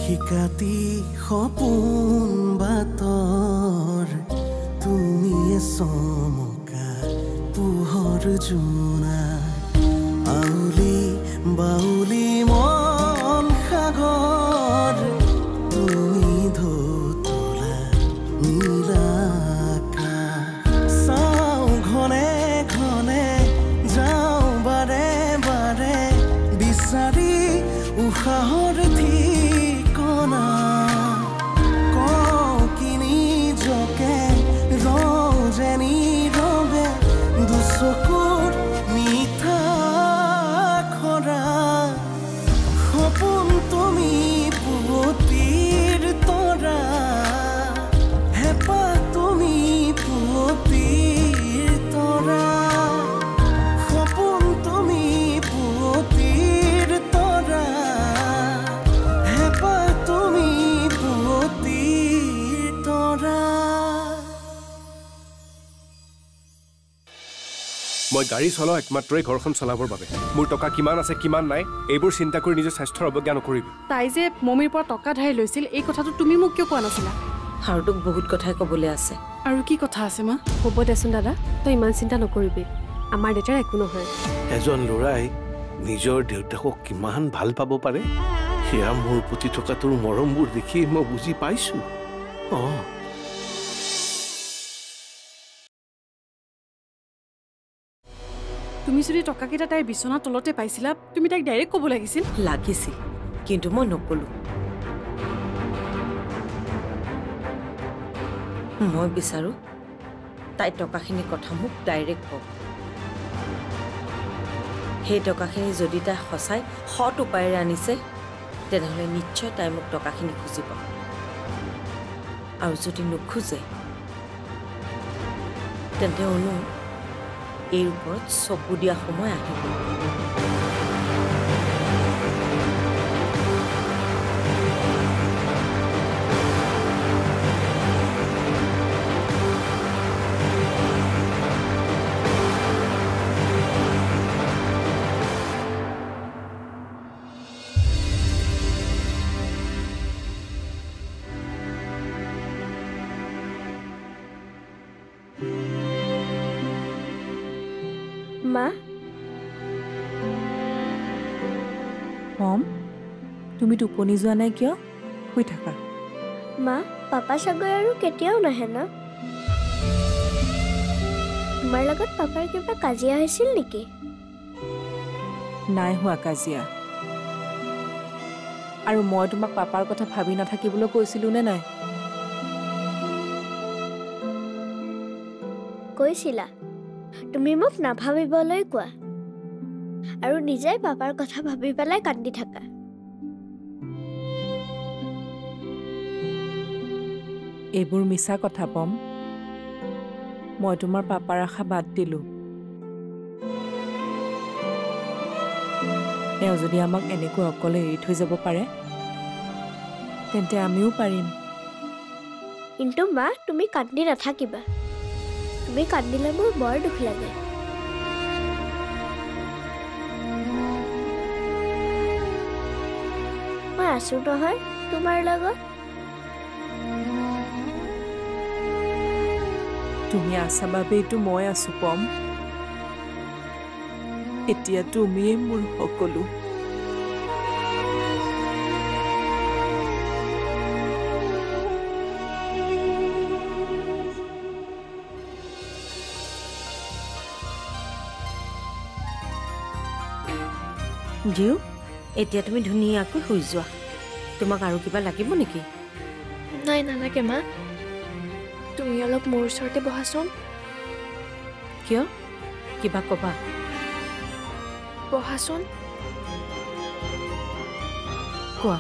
শিকাতি সপোন বাতৰ তুমিয়ে চমকা পোহৰ জোনা আউলি বাউলি মন সাগৰ তুমি ধুতলা নীলা আকাশ চাওঁ ঘনে ঘনে যাওঁ বাৰে বাৰে বিচাৰি উশাহৰ ঠিকনা কওঁ কিনি জকে ৰজেনি ৰবে দুচকুৰ মিঠা খৰা সপোন তুমি পুৱতিৰ তৰা হেঁপাহ তুমি পুৱতিৰ তৰা সপোন তুমি পুৱতিৰ তৰা হেঁপাহ তুমি পুৱতিৰ তৰা মই গাড়ী চলাওঁ একমাত্ৰই ঘৰখন চলাবৰ বাবে মোৰ টকা কিমান আছে কিমান নাই এইবোৰ চিন্তা কৰি নিজৰ স্বাস্থ্যৰ অৱজ্ঞা নকৰিবি তাই যে মমিৰ পৰা টকা ধাৰি লৈছিল এই কথাটো তুমি মোক কিয় কোৱা নাছিলা আৰু তোক বহুত কথাই ক'বলৈ আছে আৰু কি কথা আছে মা হ'ব দেচোন দাদা তই ইমান চিন্তা নকৰিবি আমাৰ দেউতাৰ একো নহয় এজন ল'ৰাই নিজৰ দেউতাকক কিমান ভাল পাব পাৰে সেয়া মোৰ প্ৰতি থকা তোৰ মৰমবোৰ দেখি মই বুজি পাইছো তুমি যদি টকাকেইটা তাইৰ বিচনাৰ তলতে পাইছিলা তুমি তাইক ডাইৰেক্ট ক'ব লাগিছিল লাগিছিল কিন্তু মই নকলো মই বিচাৰো তাই টকাখিনিৰ কথা মোক ডাইৰেক্ট কওক সেই টকাখিনি যদি তাই সঁচাই সৎ উপায়েৰে আনিছে তেনেহ'লে নিশ্চয় তাই মোক টকাখিনি খুজিব আৰু যদি নোখোজে তেন্তে অনু এই ওপৰত চকু দিয়া সময় আহিব মা মম তুমি টোপনি যোৱা নাই কিয় শুই থাকা মা পাপা চাগৈ আৰু কেতিয়াও নাহে ন তোমাৰ লগত পাপাৰ কিবা কাজিয়া হৈছিল নেকি নাই হোৱা কাজিয়া আৰু মই তোমাক পাপাৰ কথা ভাবি নাথাকিবলৈ কৈছিলো নে নাই কৈছিলা তুমি মোক নাভাবিবলৈ কোৱা আৰু নিজে পাপাৰ কথা ভাবি পেলাই কান্দি থাকা এইবোৰ মিছা কথা পম মই তোমাৰ পাপাৰ আশা বাদ দিলো তেওঁ যদি আমাক এনেকৈ অকলে এৰি থৈ যাব পাৰে তেন্তে আমিও পাৰিম কিন্তু মা তুমি কান্দি নাথাকিবা তুমি কান্দিলে মোৰ বৰ দুখ লাগে মই আছো নহয় তোমাৰ লগত তুমি আছা বাবেইতো মই আছো পম এতিয়া তুমিয়ে মোৰ সকলো জিউ এতিয়া তুমি ধুনীয়াকৈ শুই যোৱা তোমাক আৰু কিবা লাগিব নেকি নাই নালাগে মা তুমি অলপ মোৰ ওচৰতে বহাচোন কিয় কিবা ক'বা বহাচোন কোৱা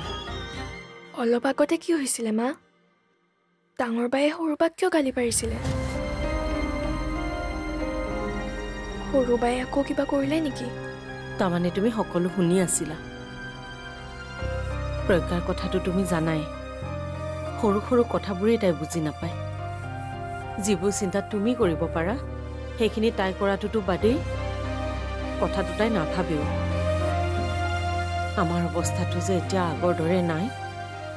অলপ আগতে কি হৈছিলে মা ডাঙৰ বায়ে সৰু বাক কিয় গালি পাৰিছিলে সৰু বায়ে আকৌ কিবা কৰিলে নেকি তাৰমানে তুমি সকলো শুনি আছিলা প্ৰজ্ঞাৰ কথাটো তুমি জানাই সৰু সৰু কথাবোৰেই তাই বুজি নাপায় যিবোৰ চিন্তা তুমি কৰিব পাৰা সেইখিনি তাই কৰাটোতো বাদেই কথাটো তাই নাভাবেও আমাৰ অৱস্থাটো যে এতিয়া আগৰ দৰে নাই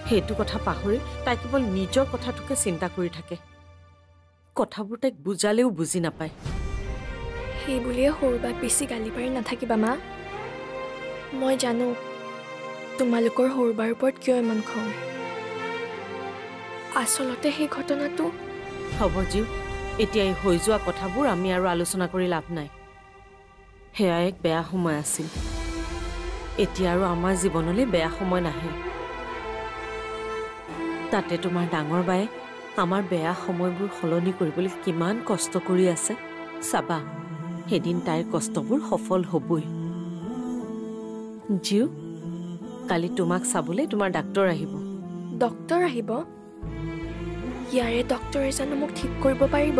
সেইটো কথা পাহৰি তাই কেৱল নিজৰ কথাটোকে চিন্তা কৰি থাকে কথাবোৰ তাইক বুজালেও বুজি নাপায় সেই বুলিয়ে সৰুবাক বেছি গালি পাৰি নাথাকিবা মা মই জানো তোমালোকৰ সৰুবাৰ ওপৰত কিয় ইমান খং আচলতে সেই ঘটনাটো হ'ব জীৱ এতিয়া এই হৈ যোৱা কথাবোৰ আমি আৰু আলোচনা কৰি লাভ নাই সেয়া এক বেয়া সময় আছিল এতিয়া আৰু আমাৰ জীৱনলৈ বেয়া সময় নাহে তাতে তোমাৰ ডাঙৰ বায়ে আমাৰ বেয়া সময়বোৰ সলনি কৰিবলৈ কিমান কষ্ট কৰি আছে চাবা সেদিন তাইৰ কষ্টবোৰ সফল হ'বই জিউ কালি তোমাক চাবলৈ তোমাৰ ডাক্তৰ আহিব ডক্তৰ আহিব ইয়াৰে ডক্তৰে জানো মোক ঠিক কৰিব পাৰিব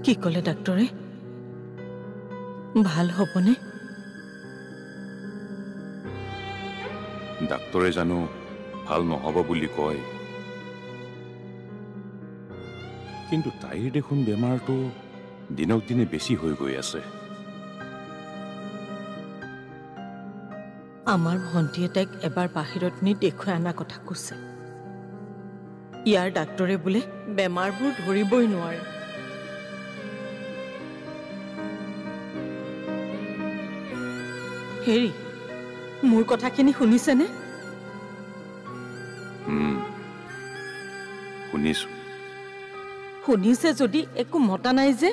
কি ক'লে ডাক্তৰে ভাল হ'বনে ডাক্তৰে জানো ভাল নহ'ব বুলি কয় কিন্তু তাইৰ দেখোন বেমাৰটো দিনক দিনে বেছি হৈ গৈ আছে আমাৰ ভণ্টিয়ে তাইক এবাৰ বাহিৰত নি দেখুৱাই অনা কথা কৈছে ইয়াৰ ডাক্তৰে বোলে বেমাৰবোৰ ধৰিবই নোৱাৰে হেৰি মোৰ কথাখিনি শুনিছেনে শুনিছো শুনিছে যদি একো মতা নাই যে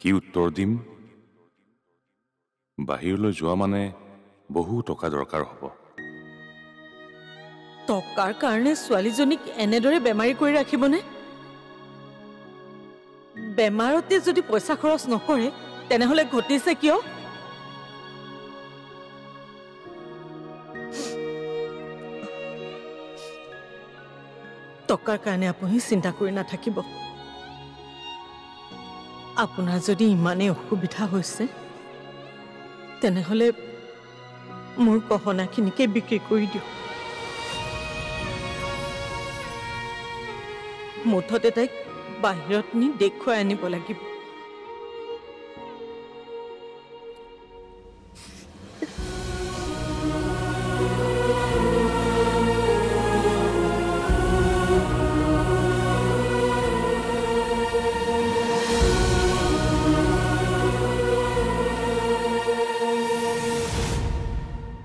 কি উত্তৰ দিম বাহিৰলৈ যোৱা মানে বহু টকা দৰকাৰ হ'ব টকাৰ কাৰণে ছোৱালীজনীক এনেদৰে বেমাৰী কৰি ৰাখিবনে বেমাৰতে যদি পইচা খৰচ নকৰে তেনেহলে ঘটিছে কিয় টকাৰ কাৰণে আপুনি চিন্তা কৰি নাথাকিব আপোনাৰ যদি ইমানেই অসুবিধা হৈছে তেনেহলে মোৰ গহনাখিনিকে বিক্ৰী কৰি দিওঁ মুঠতে তাইক বাহিৰত নি দেখুৱাই আনিব লাগিব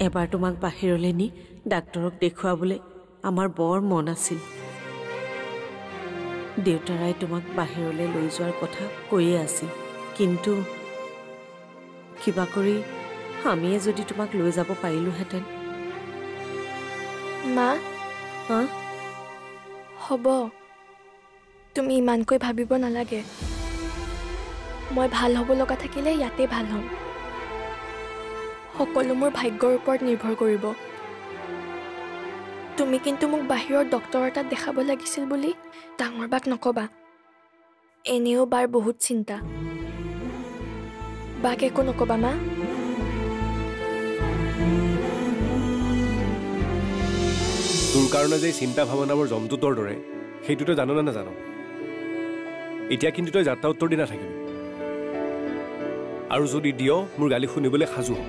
এবাৰ তোমাক বাহিৰলৈ নি ডাক্তৰক দেখুৱাবলৈ আমাৰ বৰ মন আছিল দেউতাৰাই তোমাক বাহিৰলৈ লৈ যোৱাৰ কথা কৈয়ে আছিল কিন্তু কিবা কৰি আমিয়ে যদি তোমাক লৈ যাব পাৰিলোহেঁতেন মা হ'ব তুমি ইমানকৈ ভাবিব নালাগে মই ভাল হ'ব লগা থাকিলে ইয়াতে ভাল হ'ম সকলো মোৰ ভাগ্যৰ ওপৰত নিৰ্ভৰ কৰিব তুমি কিন্তু মোক বাহিৰৰ ডক্তৰ এটাত দেখাব লাগিছিল বুলি ডাঙৰ বাক নকবা এনেও বাৰ বহুত চিন্তা বাক একো নকবা মা তোৰ কাৰণে যে চিন্তা ভাৱনাবোৰ জন্তুটোৰ দৰে সেইটোতো জানো নে নাজানো এতিয়া কিন্তু তই যাত্ৰা উত্তৰ দি নাথাকিবি আৰু যদি দিয় মোৰ গালি শুনিবলৈ সাজু হ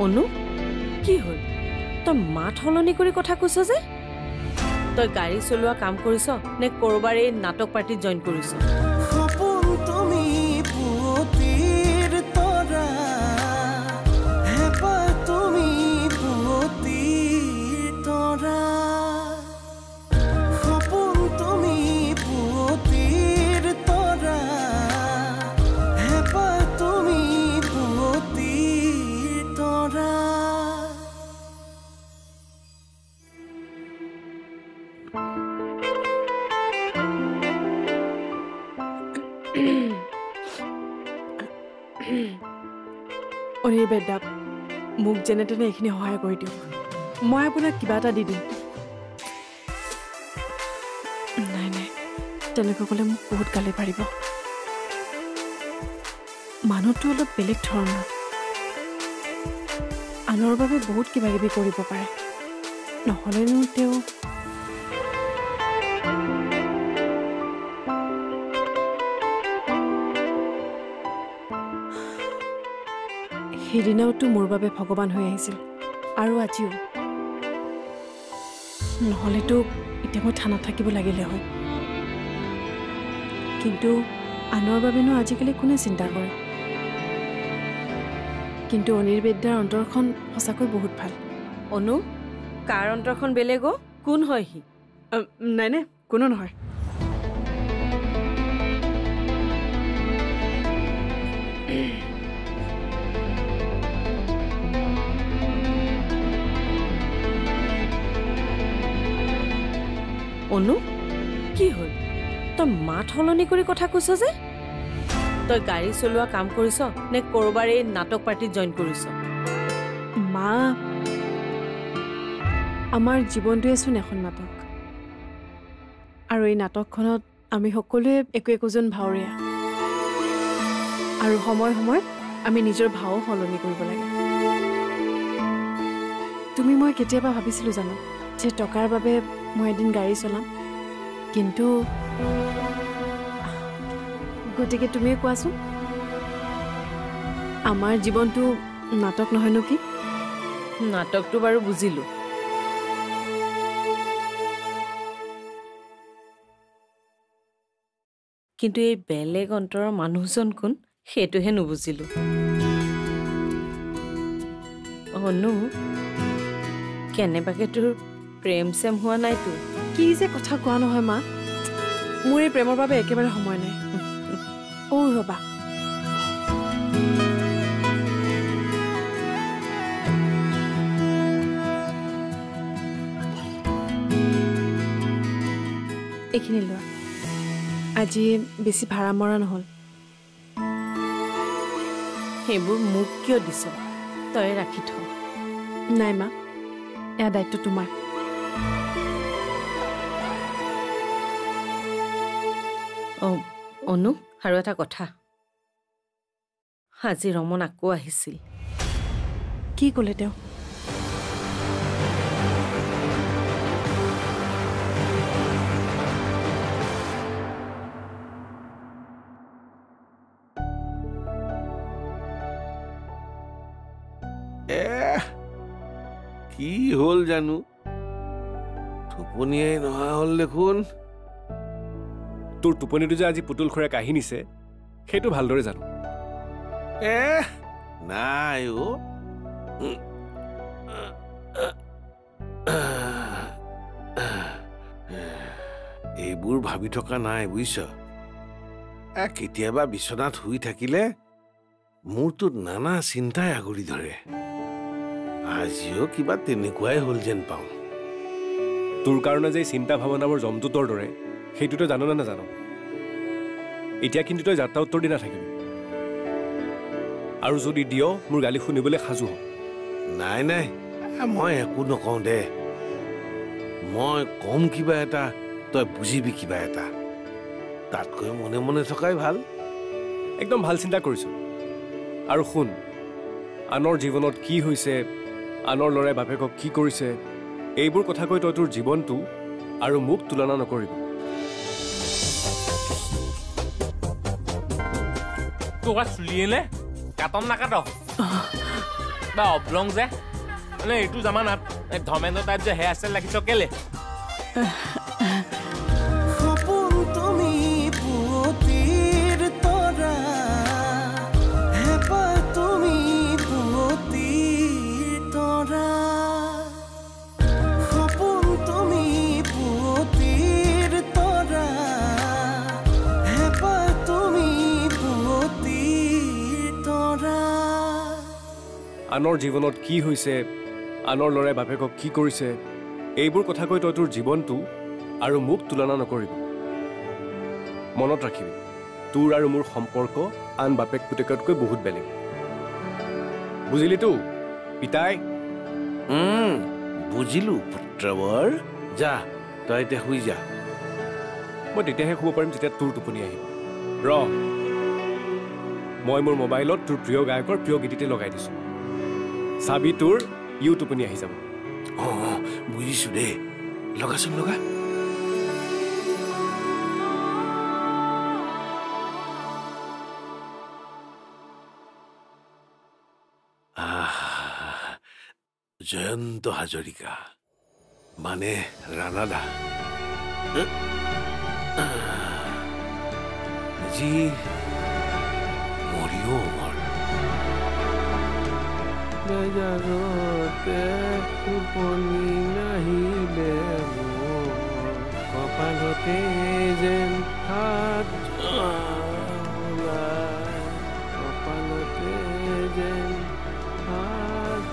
অনু কি হ'ল তই মাত সলনি কৰি কথা কৈছ যে তই গাড়ী চলোৱা কাম কৰিছ নে কৰবাৰ এই নাটক পাৰ্টিত জইন কৰিছ সপোন তুমি পুৱতিৰ তৰা হেঁপাহ তুমি পুৱতিৰ তৰা সপোন তুমি পুৱতিৰ তৰা হেঁপাহ তুমি পুৱতিৰ তৰা অনিৰ বেদাপ মোক যেনে তেনে এইখিনি সহায় কৰি দিয়ক মই আপোনাক কিবা এটা দি দিম নাই নাই তেনেকৈ ক'লে মোক বহুত গালি পাৰিব মানুহটো অলপ বেলেগ ধৰণৰ আনৰ বাবে বহুত কিবা কিবি কৰিব পাৰে নহ'লেনো তেওঁ সেইদিনাওতো মোৰ বাবে ভগৱান হৈ আহিছিল আৰু আজিও নহ'লেতো এতিয়া মই থানাত থাকিব লাগিলে হয় কিন্তু আনৰ বাবেনো আজিকালি কোনে চিন্তা কৰে কিন্তু অনিৰ্বেদ্যাৰ অন্তৰখন সঁচাকৈ বহুত ভাল অনু কাৰ অন্তৰখন বেলেগ কোন হয় সি নাই নাই কোনো নহয় অনু কি হ'ল তই মাত সলনি কৰি কথা কৈছ যে তই গাড়ী চলোৱা কাম কৰিছ নে কৰবাৰ এই নাটক পাৰ্টিত জইন কৰিছ মা আমাৰ জীৱনটোৱেচোন এখন নাটক আৰু এই নাটকখনত আমি সকলোৱে একো একোজন ভাৱৰীয়া আৰু সময় সময়ত আমি নিজৰ ভাও সলনি কৰিব লাগে তুমি মই কেতিয়াবা ভাবিছিলোঁ জানো যে টকাৰ বাবে মই এদিন গাড়ী চলাম কিন্তু গতিকে তুমিয়ে কোৱাচোন আমাৰ জীৱনটো নাটক নহয়নো কি নাটকটো বাৰু বুজিলো কিন্তু এই বেলেগ অন্তৰৰ মানুহজন কোন সেইটোহে নুবুজিলো অনু কেনেবাকে তোৰ প্ৰেম চেম হোৱা নাই তোৰ কি যে কথা কোৱা নহয় মা মোৰ এই প্ৰেমৰ বাবে একেবাৰে সময় নাই ৰবা এইখিনি লোৱা আজি বেছি ভাড়া মৰা নহ'ল সেইবোৰ মোক কিয় দিছ তই ৰাখি থ নাই মা এয়া দায়িত্ব তোমাৰ অনু আৰু এটা কথা আজি ৰমন আকৌ আহিছিল কি ক'লে তেওঁ কি হ'ল জানো টোপনিয়াই নহা হ'ল দেখোন তোৰ টোপনিটো যে আজি পুতুল খুৰাই কাঢ়ি নিছে সেইটো ভালদৰে জানো নাই এইবোৰ ভাবি থকা নাই বুজিছ কেতিয়াবা বিচনাত শুই থাকিলে মোৰতো নানা চিন্তাই আগুৰি ধৰে আজিও কিবা তেনেকুৱাই হ'ল যেন পাওঁ তোৰ কাৰণে যে চিন্তা ভাৱনাবোৰ জন্তুটোৰ দৰে সেইটো তই জানো নে নাজানো এতিয়া কিন্তু তই যাত্ৰা উত্তৰ দি নাথাকিবি আৰু যদি দিয় মোৰ গালি শুনিবলৈ সাজু হ নাই নাই মই একো নকওঁ দে মই কম কিবা এটা তই বুজিবি কিবা এটা তাতকৈ মনে মনে থকাই ভাল একদম ভাল চিন্তা কৰিছো আৰু শুন আনৰ জীৱনত কি হৈছে আনৰ ল'ৰাই বাপেকক কি কৰিছে এইবোৰ কথা কৈ তই তোৰ জীৱনটো আৰু মোক তুলনা নকৰিবি তোক চুলিয়ে নে কাটন নাকাট বা অবলং যে মানে এইটো জামানাত ধৰ্মেন্দ্ৰ তাত যে হেয়াৰ ষ্টাইল ৰাখিছ কেলে সপোন তুমি পুৱতিৰ তৰা হেঁপাহ তুমি পুৱতিৰ তৰা সপোন তুমি পুৱতিৰ তৰা হেঁপাহ তুমি পুৱতিৰ তৰা আনৰ জীৱনত কি হৈছে আনৰ ল'ৰাই বাপেকক কি কৰিছে এইবোৰ কথা কৈ তই তোৰ জীৱনটো আৰু মোক তুলনা নকৰিবি মনত ৰাখিবি তোৰ আৰু মোৰ সম্পৰ্ক আন বাপেক পুতেকতকৈ বহুত বেলেগ বুজিলিতো পিতাই বুজিলো পুত্ৰবৰ যা তই এতিয়া শুই যা মই তেতিয়াহে শুব পাৰিম যেতিয়া তোৰ টোপনি আহিব মই মোৰ মোবাইলত তোৰ প্ৰিয় গায়কৰ প্ৰিয় গীতটি লগাই দিছোঁ চাবি তোৰ টোপনি আহি যাব অঁ বুজিছোঁ দেই লগাচোন লগা জয়ন্ত হাজৰিকা মানে ৰাণাদা যি মৰিও মোৰ জাগতে টোপনি নাহিলে মোৰ কপালতে যেন হাত কপালতে যেন হাত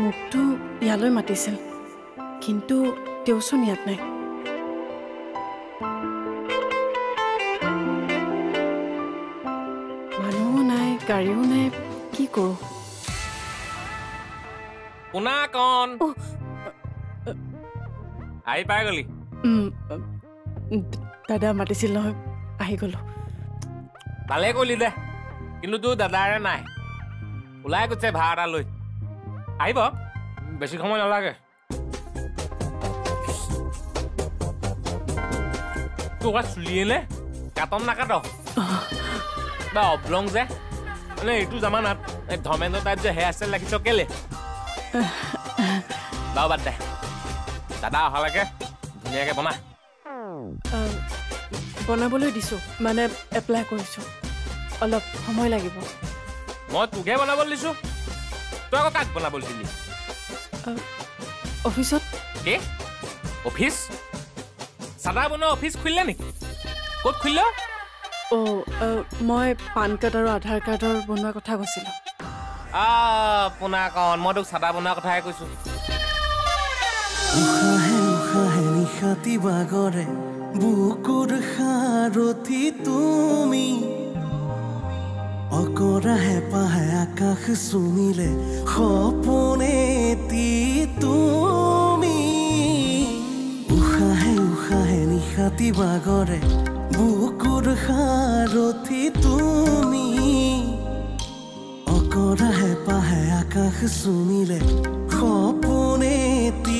মোকতো ইয়ালৈ মাতিছিল কিন্তু তেওঁচোন ইয়াত নাই মানুহো নাই গাড়ীও নাই কি কৰোঁ পোনা কণ আহি পাই গলি দাদা মাতিছিল নহয় আহি গ'লো ভালেই কৰিলি দে কিন্তু তোৰ দাদাৰে নাই ওলাই গৈছে ভাড়া এটা লৈ আহিব বেছি সময় নালাগে তোৰ চুলিয়ে নে কাটন নাকাট বা অবলং যে মানে এইটো জামানাত ধৰ্মেন্দ্ৰ তাত যে হেয়াৰ ষ্টাইল ৰাখিছ কেলে বাৰু বাদ দে দাদা অহালৈকে ধুনীয়াকৈ বনা বনাবলৈ দিছোঁ মানে এপ্লাই কৰিছোঁ অলপ সময় লাগিব মই তোকহে বনাবলৈ দিছোঁ তই আকৌ কাক বনাবলৈ দিলি অফিচত কি অফিচ চাদা বনোৱা অফিচ খুলিলে নেকি ক'ত খুলিলে মই পান কাৰ্ড আৰু আধাৰ কাৰ্ডৰ বনোৱা কথা কৈছিলোঁ পোনা কণ মই তোক চাদা বনোৱা কথাহে কৈছোঁ উশাহে উশাহে নিশাতি বাগৰে বুকুৰ সাৰথি তুমি অকৰা হেঁপাহে আকাশ চুমিলে সপোনেতি তুমি উশাহে উশাহে নিশাতি বাগৰে বুকুৰ সাৰথি তুমি অকৰা হেঁপাহে আকাশ চুমিলে সপোনেতি